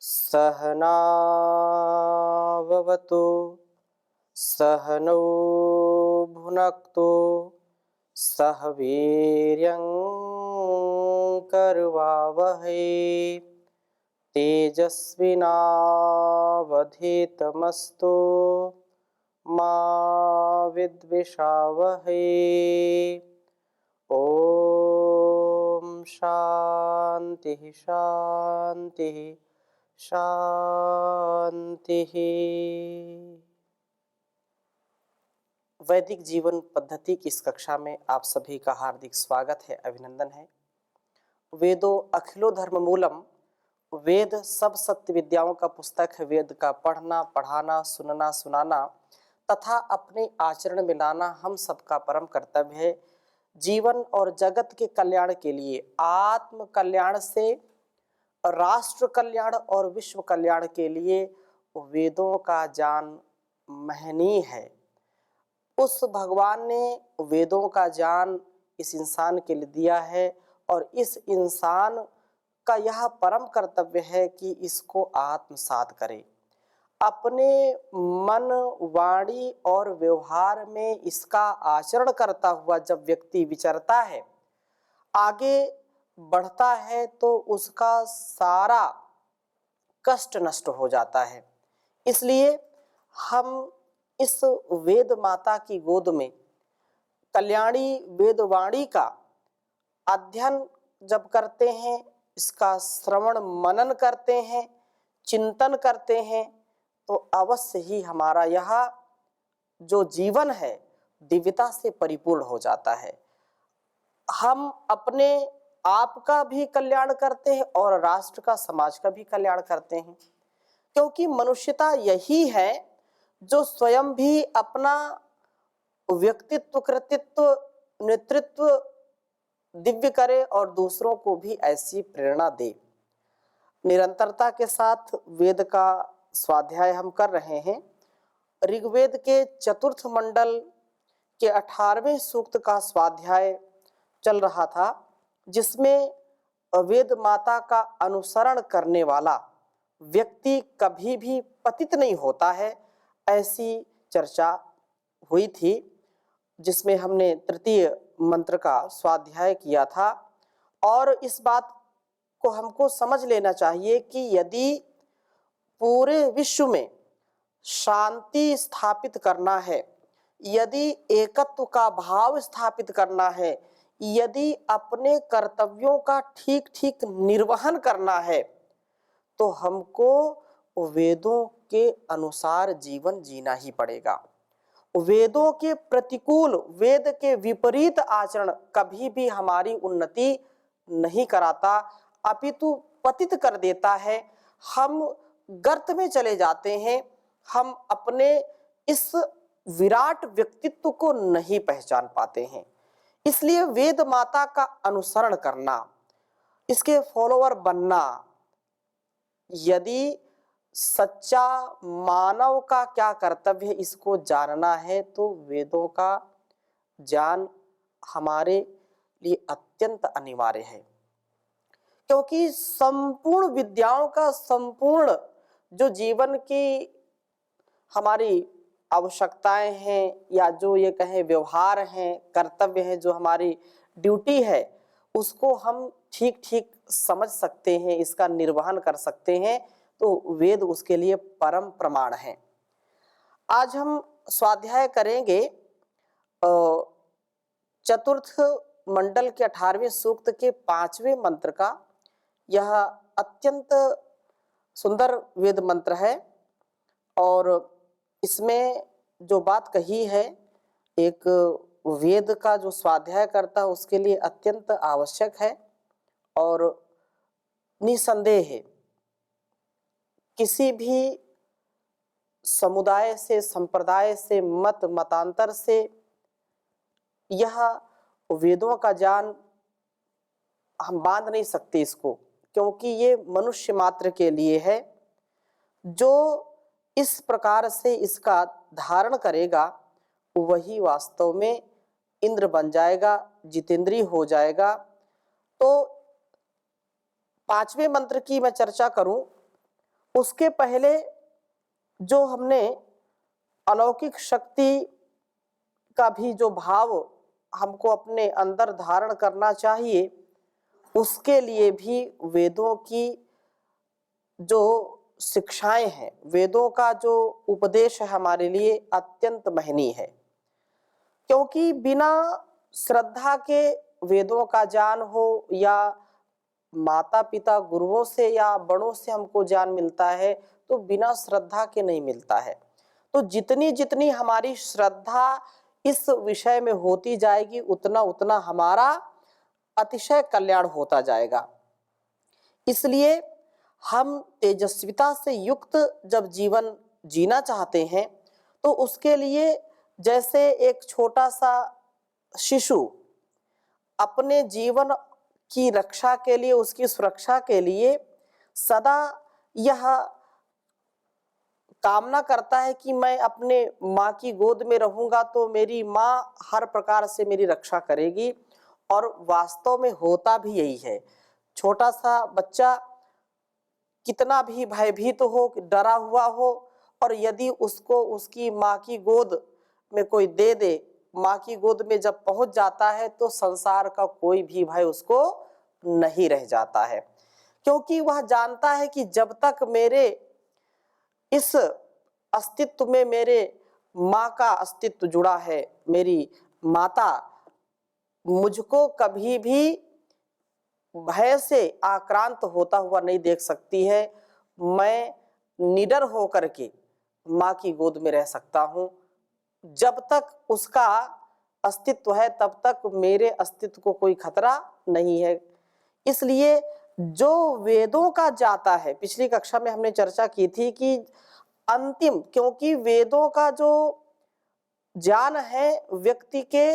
सहनाववतु सहनौ भुनक्तु सह वीर्यं करवावहै तेजस्विनावधीतमस्तु मा विद्विषावहै। ओम शांति शांति शांति। वैदिक जीवन पद्धति की इस कक्षा में आप सभी का हार्दिक स्वागत है, अभिनंदन है। वेदो अखिलो धर्म मूलम, वेद सब सत्य विद्याओं का पुस्तक है। वेद का पढ़ना, पढ़ाना, सुनना, सुनाना तथा अपने आचरण में लाना हम सबका परम कर्तव्य है। जीवन और जगत के कल्याण के लिए, आत्म कल्याण से राष्ट्र कल्याण और विश्व कल्याण के लिए वेदों का ज्ञान महनीय है। उस भगवान ने वेदों का ज्ञान इस इंसान के लिए दिया है और इस इंसान का यह परम कर्तव्य है कि इसको आत्मसात करे। अपने मन, वाणी और व्यवहार में इसका आचरण करता हुआ जब व्यक्ति विचरता है, आगे बढ़ता है, तो उसका सारा कष्ट नष्ट हो जाता है। इसलिए हम इस वेद माता की गोद में कल्याणी वेदवाणी का अध्ययन जब करते हैं, इसका श्रवण मनन करते हैं, चिंतन करते हैं, तो अवश्य ही हमारा यह जो जीवन है दिव्यता से परिपूर्ण हो जाता है। हम अपने आप का भी कल्याण करते हैं और राष्ट्र का, समाज का भी कल्याण करते हैं, क्योंकि मनुष्यता यही है जो स्वयं भी अपना व्यक्तित्व, कृतित्व, नेतृत्व दिव्य करे और दूसरों को भी ऐसी प्रेरणा दे। निरंतरता के साथ वेद का स्वाध्याय हम कर रहे हैं। ऋग्वेद के चतुर्थ मंडल के 18वें सूक्त का स्वाध्याय चल रहा था, जिसमें वेद माता का अनुसरण करने वाला व्यक्ति कभी भी पतित नहीं होता है, ऐसी चर्चा हुई थी, जिसमें हमने तृतीय मंत्र का स्वाध्याय किया था। और इस बात को हमको समझ लेना चाहिए कि यदि पूरे विश्व में शांति स्थापित करना है, यदि एकत्व का भाव स्थापित करना है, यदि अपने कर्तव्यों का ठीक ठीक निर्वहन करना है, तो हमको वेदों के अनुसार जीवन जीना ही पड़ेगा। वेदों के प्रतिकूल, वेद के विपरीत आचरण कभी भी हमारी उन्नति नहीं कराता, अपितु पतित कर देता है। हम गर्त में चले जाते हैं, हम अपने इस विराट व्यक्तित्व को नहीं पहचान पाते हैं। इसलिए वेद माता का अनुसरण करना, इसके फॉलोअर बनना, यदि सच्चा मानव का क्या कर्तव्य है इसको जानना है, तो वेदों का ज्ञान हमारे लिए अत्यंत अनिवार्य है। क्योंकि संपूर्ण विद्याओं का, संपूर्ण जो जीवन की हमारी आवश्यकताएं हैं, या जो ये कहें व्यवहार हैं, कर्तव्य हैं, जो हमारी ड्यूटी है, उसको हम ठीक ठीक समझ सकते हैं, इसका निर्वहन कर सकते हैं, तो वेद उसके लिए परम प्रमाण है। आज हम स्वाध्याय करेंगे चतुर्थ मंडल के 18वें सूक्त के 5वें मंत्र का। यह अत्यंत सुंदर वेद मंत्र है और इसमें जो बात कही है, एक वेद का जो स्वाध्याय करता है उसके लिए अत्यंत आवश्यक है। और निसंदेह है, किसी भी समुदाय से, संप्रदाय से, मत मतांतर से यह वेदों का ज्ञान हम बांध नहीं सकते इसको, क्योंकि ये मनुष्य मात्र के लिए है। जो इस प्रकार से इसका धारण करेगा वही वास्तव में इंद्र बन जाएगा, जितेंद्रिय हो जाएगा। तो 5वें मंत्र की मैं चर्चा करूं उसके पहले जो हमने अलौकिक शक्ति का भी जो भाव हमको अपने अंदर धारण करना चाहिए, उसके लिए भी वेदों की जो शिक्षाएं हैं, वेदों का जो उपदेश है हमारे लिए अत्यंत महनीय है। क्योंकि बिना श्रद्धा के वेदों का ज्ञान हो या माता पिता गुरुओं से या बड़ों से हमको ज्ञान मिलता है, तो बिना श्रद्धा के नहीं मिलता है। तो जितनी जितनी हमारी श्रद्धा इस विषय में होती जाएगी, उतना उतना हमारा अतिशय कल्याण होता जाएगा। इसलिए हम तेजस्विता से युक्त जब जीवन जीना चाहते हैं, तो उसके लिए जैसे एक छोटा सा शिशु अपने जीवन की रक्षा के लिए, उसकी सुरक्षा के लिए सदा यह कामना करता है कि मैं अपने माँ की गोद में रहूंगा तो मेरी माँ हर प्रकार से मेरी रक्षा करेगी, और वास्तव में होता भी यही है। छोटा सा बच्चा कितना भी भयभीत हो, डरा हुआ हो, और यदि उसको उसकी माँ की गोद में कोई दे दे, माँ की गोद में जब पहुंच जाता है, तो संसार का कोई भी भय उसको नहीं रह जाता है। क्योंकि वह जानता है कि जब तक मेरे इस अस्तित्व में मेरे माँ का अस्तित्व जुड़ा है, मेरी माता मुझको कभी भी भय से आक्रांत होता हुआ नहीं देख सकती है। मैं निडर होकर के माँ की गोद में रह सकता हूँ। जब तक उसका अस्तित्व है, तब तक मेरे अस्तित्व को कोई खतरा नहीं है। इसलिए जो वेदों का जाता है, पिछली कक्षा में हमने चर्चा की थी कि अंतिम, क्योंकि वेदों का जो ज्ञान है व्यक्ति के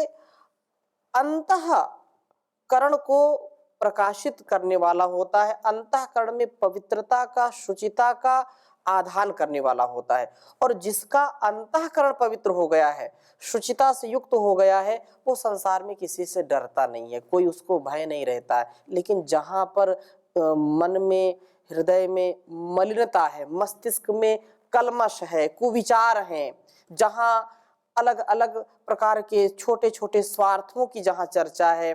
अंतःकरण को प्रकाशित करने वाला होता है, अंतःकरण में पवित्रता का, शुचिता का आधान करने वाला होता है। और जिसका अंतःकरण पवित्र हो गया है, शुचिता से युक्त हो गया है, वो संसार में किसी से डरता नहीं है, कोई उसको भय नहीं रहता है। लेकिन जहाँ पर मन में, हृदय में मलिनता है, मस्तिष्क में कलमश है, कुविचार हैं, जहाँ अलग अलग प्रकार के छोटे छोटे स्वार्थों की जहाँ चर्चा है,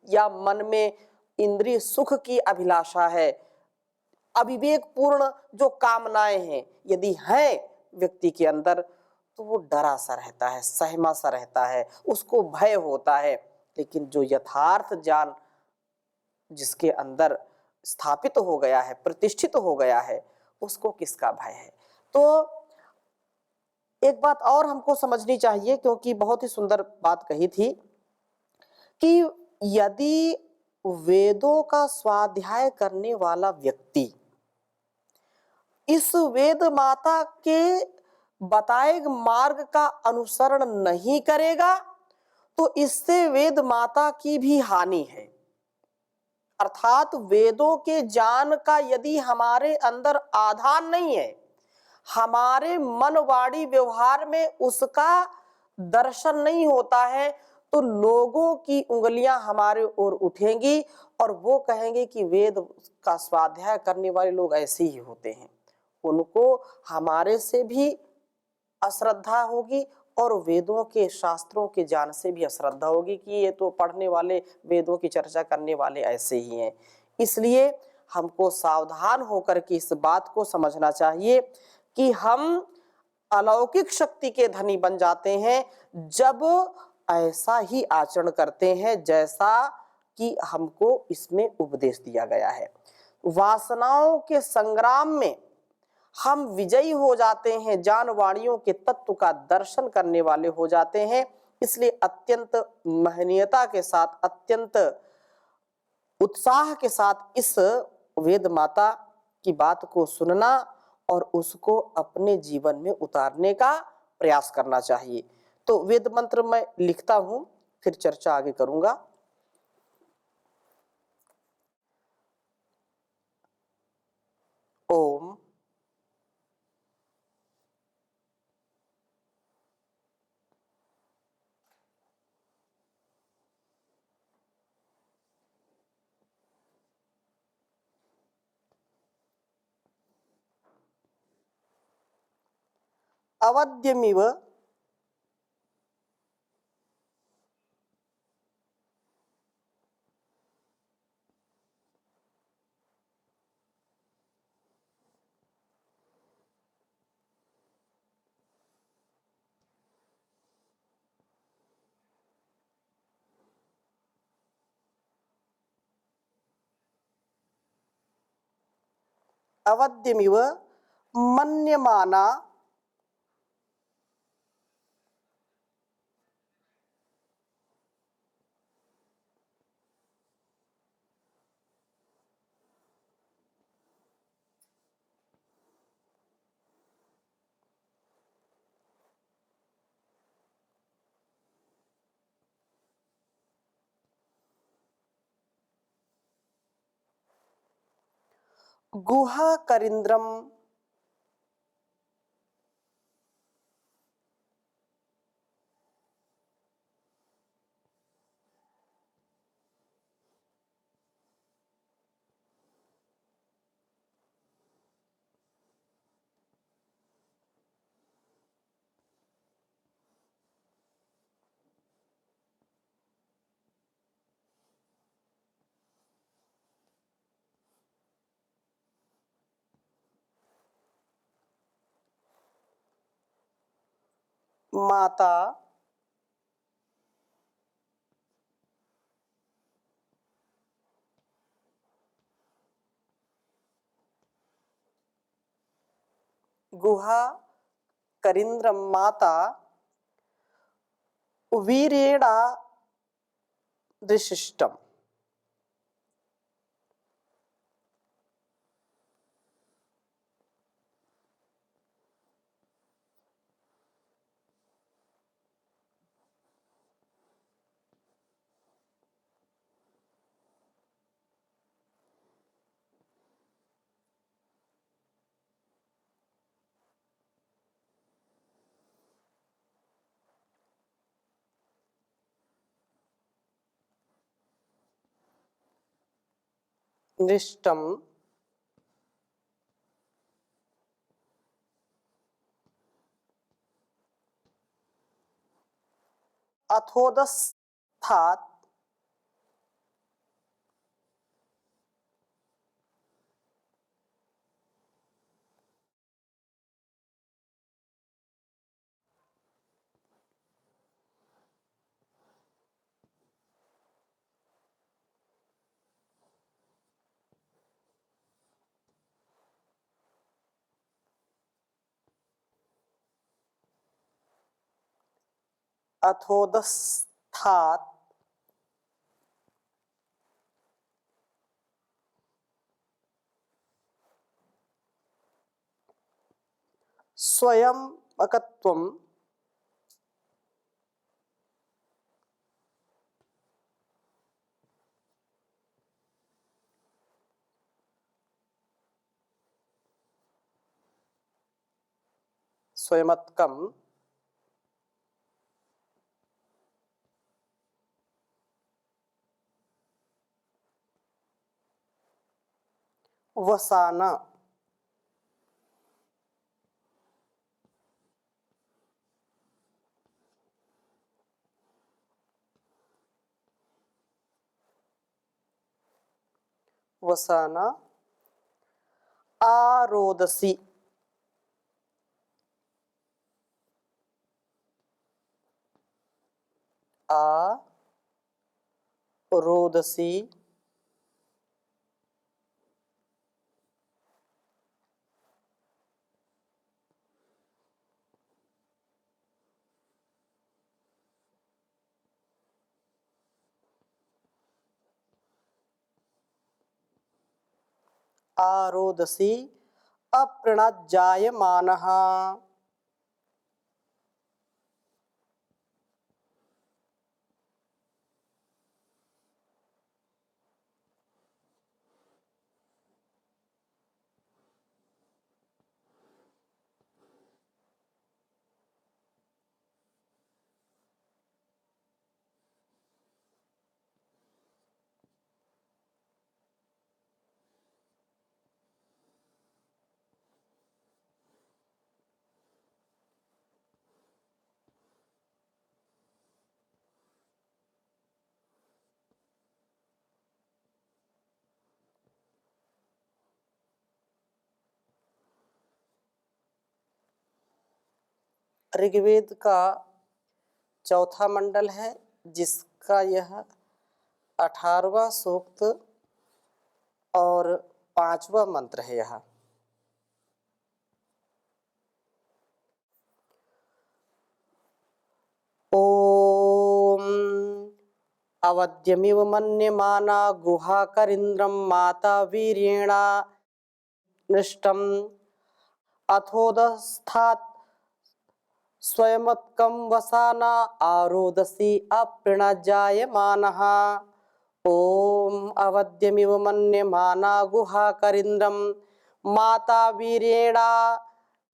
या मन में इंद्रिय सुख की अभिलाषा है, अविवेक पूर्ण जो कामनाएं हैं यदि है व्यक्ति के अंदर, तो वो डरा सा रहता है, सहमा सा रहता है, उसको भय होता है। लेकिन जो यथार्थ ज्ञान जिसके अंदर स्थापित हो गया है, प्रतिष्ठित हो गया है, उसको किसका भय है। तो एक बात और हमको समझनी चाहिए, क्योंकि बहुत ही सुंदर बात कही थी कि यदि वेदों का स्वाध्याय करने वाला व्यक्ति इस वेद माता के बताए मार्ग का अनुसरण नहीं करेगा, तो इससे वेद माता की भी हानि है। अर्थात वेदों के ज्ञान का यदि हमारे अंदर आधार नहीं है, हमारे मन वाणी व्यवहार में उसका दर्शन नहीं होता है, तो लोगों की उंगलियां हमारे ओर उठेंगी और वो कहेंगे कि वेद का स्वाध्याय करने वाले लोग ऐसे ही होते हैं। उनको हमारे से भी अश्रद्धा होगी और वेदों के शास्त्रों के ज्ञान से भी अश्रद्धा होगी कि ये तो पढ़ने वाले, वेदों की चर्चा करने वाले ऐसे ही हैं। इसलिए हमको सावधान होकर के इस बात को समझना चाहिए कि हम अलौकिक शक्ति के धनी बन जाते हैं जब ऐसा ही आचरण करते हैं जैसा कि हमको इसमें उपदेश दिया गया है। वासनाओं के संग्राम में हम विजयी हो जाते हैं, ज्ञान वाणियों के तत्व का दर्शन करने वाले हो जाते हैं। इसलिए अत्यंत महनीयता के साथ, अत्यंत उत्साह के साथ इस वेद माता की बात को सुनना और उसको अपने जीवन में उतारने का प्रयास करना चाहिए। तो वेद मंत्र मैं लिखता हूं, फिर चर्चा आगे करूंगा। ओम अवध्यमिव अवध्यमिव मन्यमाना गुहा करिंद्रम माता गुहा करिंद्रम माता वीरेणा दृशिष्टम। निष्टम अथोदस्थात् अथोदस्थात् स्वयं अकत्वम स्वयमत्कम वसाना वसाना आरोदसी आरोदसी आरोदसी अप्रणजायमानः। ऋग्वेद का चौथा मंडल है, जिसका यह 18वां सूक्त और 5वां मंत्र है। यह ओम अवध्यमिव मन्यमाना गुहाकरिन्द्रं माता वीर्येणा नृष्टम् अथोदस्थात् स्वयमत्कं वसाना आरोदसी अपृणजायमानः। ओम अवध्यमिव मन्यमाना गुहाकरिन्द्रं माता वीर्येणा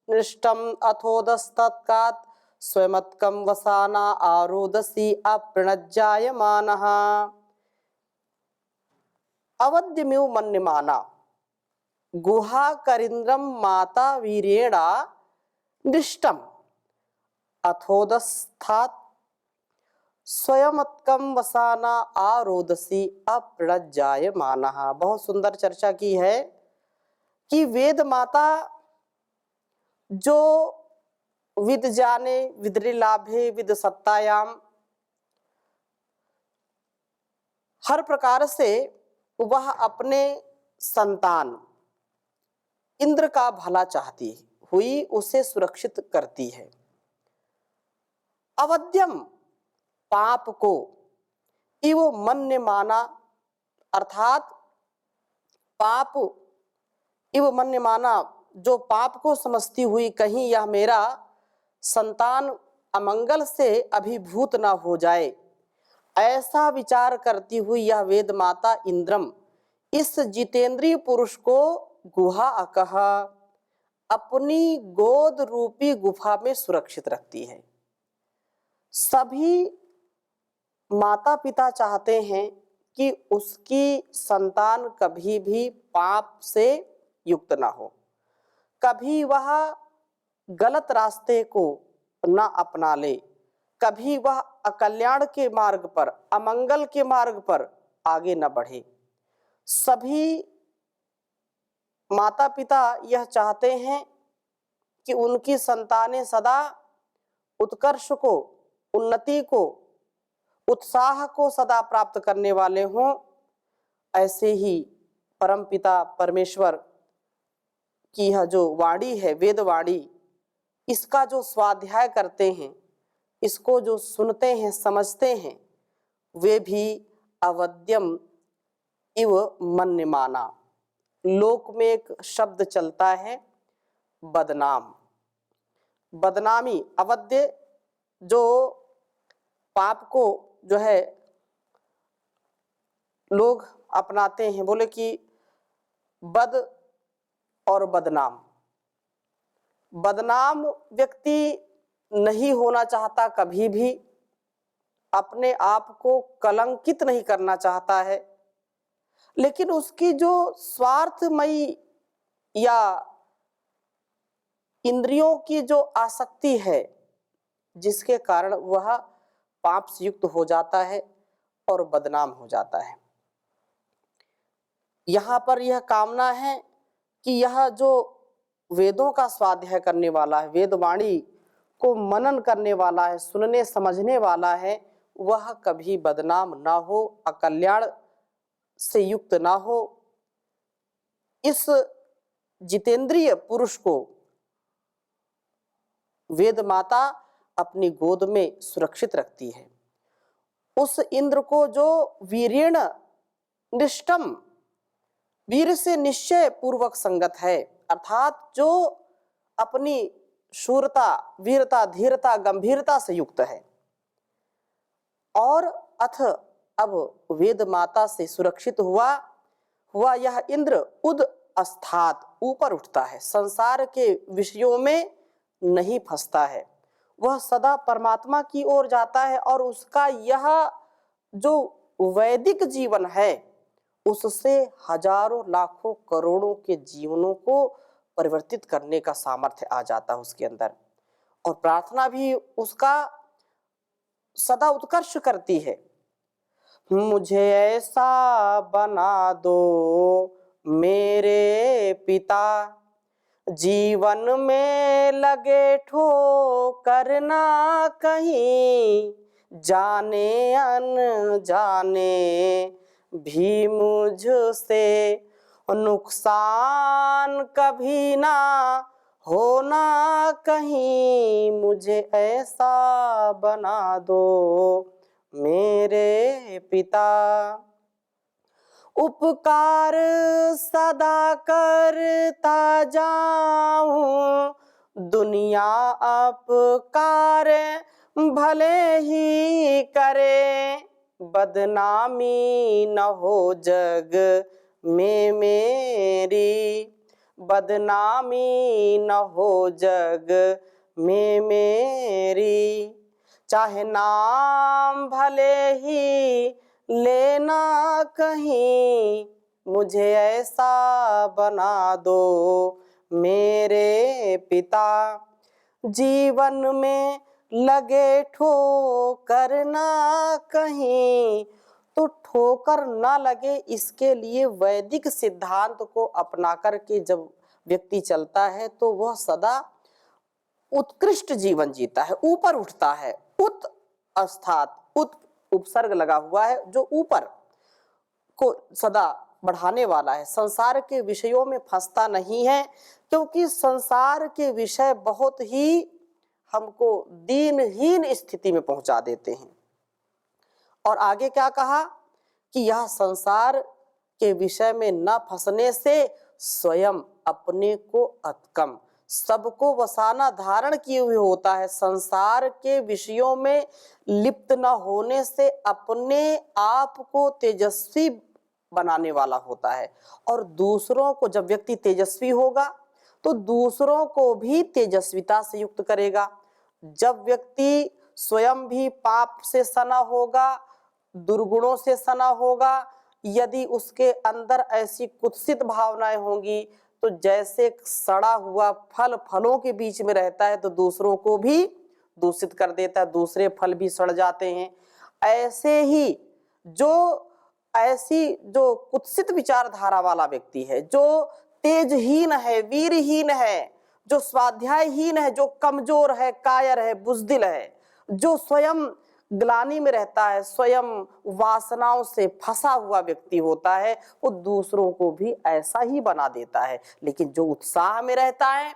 नृष्टम् अथोदस्तत्कात् स्वयमत्कं वसाना आरोदसी अपृणजायमानः। अवध्यमिव मन्यमाना गुहाकरिन्द्रं माता वीर्येणा नृष्टम् अथोदस्थात् स्वयमत्कं वसाना आरोदसी अपृणजायमानः। बहुत सुंदर चर्चा की है कि वेद माता जो विद जाने विद्रिलाभे विद सत्तायाम, हर प्रकार से वह अपने संतान इंद्र का भला चाहती हुई उसे सुरक्षित करती है। अवध्यम पाप को इव मन्यमाना अर्थात पाप इव मन्यमाना जो पाप को समझती हुई कहीं यह मेरा संतान अमंगल से अभिभूत ना हो जाए, ऐसा विचार करती हुई यह वेद माता इंद्रम इस जितेंद्रिय पुरुष को गुहा अकह अपनी गोद रूपी गुफा में सुरक्षित रखती है। सभी माता पिता चाहते हैं कि उसकी संतान कभी भी पाप से युक्त ना हो, कभी वह गलत रास्ते को न अपना ले, कभी वह अकल्याण के मार्ग पर, अमंगल के मार्ग पर आगे न बढ़े। सभी माता पिता यह चाहते हैं कि उनकी संतानें सदा उत्कर्ष को, उन्नति को, उत्साह को सदा प्राप्त करने वाले हों। ऐसे ही परमपिता परमेश्वर की यह जो वाणी है, वेद वाणी, इसका जो स्वाध्याय करते हैं, इसको जो सुनते हैं, समझते हैं, वे भी अवध्यम इव मन्यमाना। लोक में एक शब्द चलता है बदनाम, बदनामी। अवध्य जो पाप को जो है लोग अपनाते हैं, बोले कि बद और बदनाम। बदनाम व्यक्ति नहीं होना चाहता, कभी भी अपने आप को कलंकित नहीं करना चाहता है, लेकिन उसकी जो स्वार्थमयी या इंद्रियों की जो आसक्ति है, जिसके कारण वह पाप से युक्त हो जाता है और बदनाम हो जाता है। यहाँ पर यह कामना है कि यह जो वेदों का स्वाध्याय करने वाला है, वेदवाणी को मनन करने वाला है, सुनने समझने वाला है, वह कभी बदनाम ना हो, अकल्याण से युक्त ना हो। इस जितेंद्रिय पुरुष को वेद माता अपनी गोद में सुरक्षित रखती है। उस इंद्र को जो वीर्येण निष्टम, वीर से निश्चय पूर्वक संगत है, अर्थात जो अपनी शूरता, वीरता, धीरता, गंभीरता से युक्त है, और अथ अब वेद माता से सुरक्षित हुआ यह इंद्र उद अस्थात, ऊपर उठता है, संसार के विषयों में नहीं फंसता है, वह सदा परमात्मा की ओर जाता है, और उसका यह जो वैदिक जीवन है उससे हजारों लाखों करोड़ों के जीवनों को परिवर्तित करने का सामर्थ्य आ जाता है उसके अंदर, और प्रार्थना भी उसका सदा उत्कर्ष करती है। मुझे ऐसा बना दो मेरे पिता, जीवन में लगे ठोकर ना कहीं, जाने अनजाने भी मुझसे नुकसान कभी ना होना कहीं, मुझे ऐसा बना दो मेरे पिता। उपकार सदा करता जाऊं, दुनिया अपकार भले ही करे, बदनामी न हो जग में मेरी, बदनामी न हो जग में मेरी। चाहे नाम भले ही लेना कहीं, मुझे ऐसा बना दो मेरे पिता। जीवन में लगे ठोकर ना कहीं, तो ठोकर ना लगे इसके लिए वैदिक सिद्धांत को अपना करके जब व्यक्ति चलता है तो वह सदा उत्कृष्ट जीवन जीता है, ऊपर उठता है। उत अर्थात उत उपसर्ग लगा हुआ है जो ऊपर को सदा बढ़ाने वाला है, संसार के विषयों में फंसता नहीं है, क्योंकि संसार के विषय बहुत ही हमको दीनहीन स्थिति में पहुंचा देते हैं। और आगे क्या कहा कि यह संसार के विषय में न फंसने से स्वयं अपने को अतकम सबको वसाना धारण किए हुए होता है। संसार के विषयों में लिप्त न होने से अपने आप को तेजस्वी बनाने वाला होता है, और दूसरों को, जब व्यक्ति तेजस्वी होगा तो दूसरों को भी तेजस्विता से युक्त करेगा। जब व्यक्ति स्वयं भी पाप से सना होगा, दुर्गुणों से सना होगा, यदि उसके अंदर ऐसी कुत्सित भावनाएं होंगी तो जैसे सड़ा हुआ फल फलों के बीच में रहता है तो दूसरों को भी दूषित कर देता है, दूसरे फल भी सड़ जाते हैं। ऐसे ही जो कुत्सित विचारधारा वाला व्यक्ति है, जो तेजहीन है, वीरहीन है, जो स्वाध्यायहीन है, जो कमजोर है, कायर है, बुजदिल है, जो स्वयं ग्लानि में रहता है, स्वयं वासनाओं से फंसा हुआ व्यक्ति होता है, वो दूसरों को भी ऐसा ही बना देता है। लेकिन जो उत्साह में रहता है,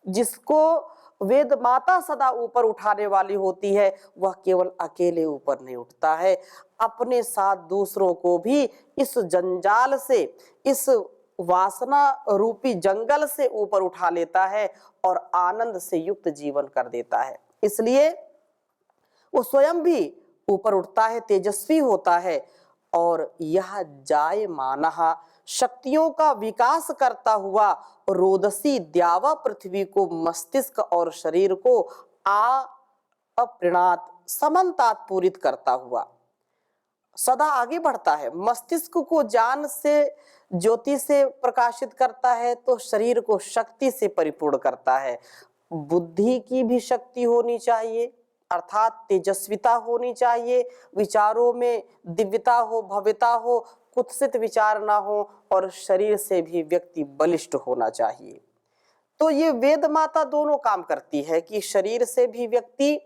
जिसको वेद माता सदा ऊपर उठाने वाली होती है, वह केवल अकेले ऊपर नहीं उठता है, अपने साथ दूसरों को भी इस जंजाल से, इस वासना रूपी जंगल से ऊपर उठा लेता है और आनंद से युक्त जीवन कर देता है। इसलिए वो स्वयं भी ऊपर उठता है, तेजस्वी होता है, और यह जायमानः शक्तियों का विकास करता हुआ रोदसी द्यावा पृथ्वी को, मस्तिष्क और शरीर को अप्रणीत समन्तात पूरित करता हुआ सदा आगे बढ़ता है। मस्तिष्क को ज्ञान से, ज्योति से प्रकाशित करता है, तो शरीर को शक्ति से परिपूर्ण करता है। बुद्धि की भी शक्ति होनी चाहिए, अर्थात तेजस्विता होनी चाहिए, विचारों में दिव्यता हो, भव्यता हो, कुत्सित विचार ना हो, और शरीर से भी व्यक्ति बलिष्ठ होना चाहिए। तो ये वेद माता दोनों काम करती है कि शरीर से भी व्यक्ति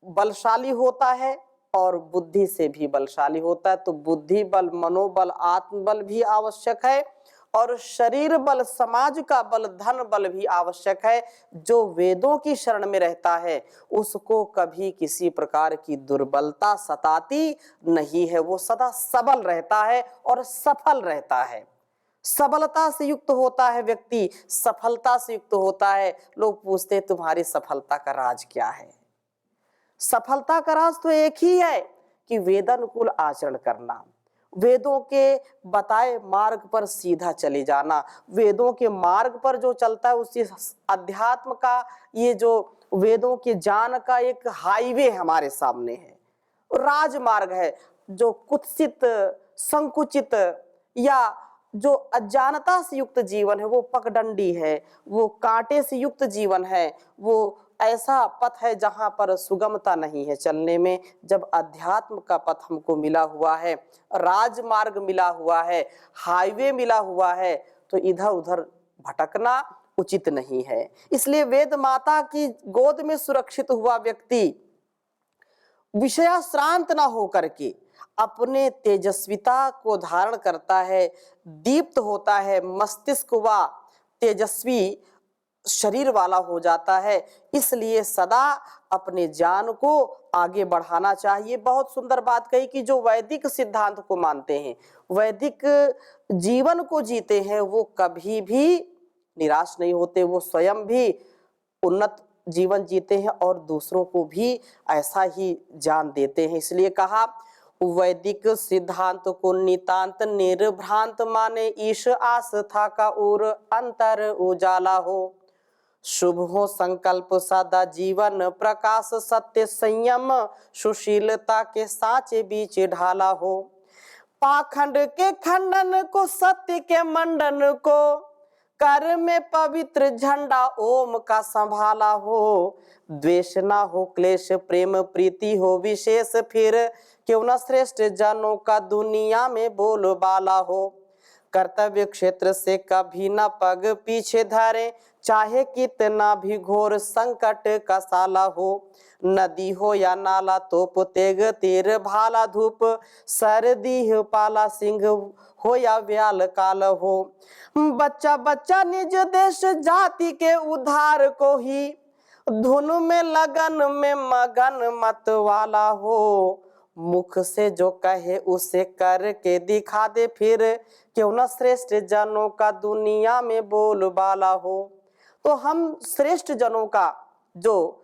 बलशाली होता है और बुद्धि से भी बलशाली होता है। तो बुद्धि बल, मनोबल, आत्मबल भी आवश्यक है, और शरीर बल, समाज का बल, धन बल भी आवश्यक है। जो वेदों की शरण में रहता है उसको कभी किसी प्रकार की दुर्बलता सताती नहीं है, वो सदा सबल रहता है और सफल रहता है। सबलता से युक्त होता है व्यक्ति, सफलता से युक्त होता है। लोग पूछते हैं तुम्हारी सफलता का राज क्या है? सफलता का राज तो एक ही है कि वेदानुकूल आचरण करना, वेदों के बताए मार्ग पर सीधा चले जाना। वेदों के मार्ग पर जो चलता है उसी अध्यात्म का, ये जो वेदों के ज्ञान का एक हाईवे हमारे सामने है, राजमार्ग है। जो कुत्सित, संकुचित या जो अज्ञानता से युक्त जीवन है वो पगडंडी है, वो कांटे से युक्त जीवन है, वो ऐसा पथ है जहां पर सुगमता नहीं है चलने में। जब अध्यात्म का पथ हमको मिला हुआ है, राजमार्ग मिला हुआ है, हाईवे मिला हुआ है, तो इधर उधर भटकना उचित नहीं है। इसलिए वेद माता की गोद में सुरक्षित हुआ व्यक्ति विषयाश्रांत ना होकर के अपने तेजस्विता को धारण करता है, दीप्त होता है, मस्तिष्क व तेजस्वी शरीर वाला हो जाता है। इसलिए सदा अपने ज्ञान को आगे बढ़ाना चाहिए। बहुत सुंदर बात कही कि जो वैदिक सिद्धांत को मानते हैं, वैदिक जीवन को जीते हैं, वो कभी भी निराश नहीं होते, वो स्वयं भी उन्नत जीवन जीते हैं और दूसरों को भी ऐसा ही ज्ञान देते हैं। इसलिए कहा वैदिक सिद्धांत को नितांत निर्भ्रांत माने, ईश आस्था का और अंतर उजाला हो। शुभ हो संकल्प सदा जीवन प्रकाश, सत्य संयम सुशीलता के साँचे बीच ढाला हो। पाखंड के खंडन को सत्य के मंडन को, कर में पवित्र झंडा ओम का संभाला हो। द्वेष ना हो क्लेश प्रेम प्रीति हो विशेष, फिर क्यों न श्रेष्ठ जनों का दुनिया में बोलबाला हो। कर्तव्य क्षेत्र से कभी न पग पीछे धरे, चाहे कितना भी घोर संकट का साला हो। नदी हो या नाला तोप तेग तीर भाला, धूप सर्दी हो पाला सिंह हो या व्याल काल हो। बच्चा बच्चा निज देश जाति के उद्धार को ही, धुन में लगन में मगन मत वाला हो। मुख से जो कहे उसे करके दिखा दे, फिर क्यों न श्रेष्ठ जनों का दुनिया में बोलबाला हो। तो हम श्रेष्ठ जनों का जो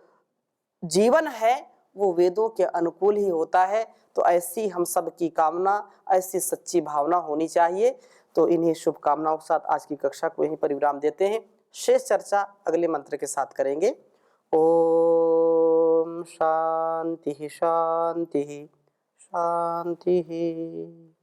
जीवन है वो वेदों के अनुकूल ही होता है। तो ऐसी हम सब की कामना, ऐसी सच्ची भावना होनी चाहिए। तो इन्हीं शुभकामनाओं के साथ आज की कक्षा को यहीं पर विराम देते हैं। शेष चर्चा अगले मंत्र के साथ करेंगे। ओम शांति शांति शांति।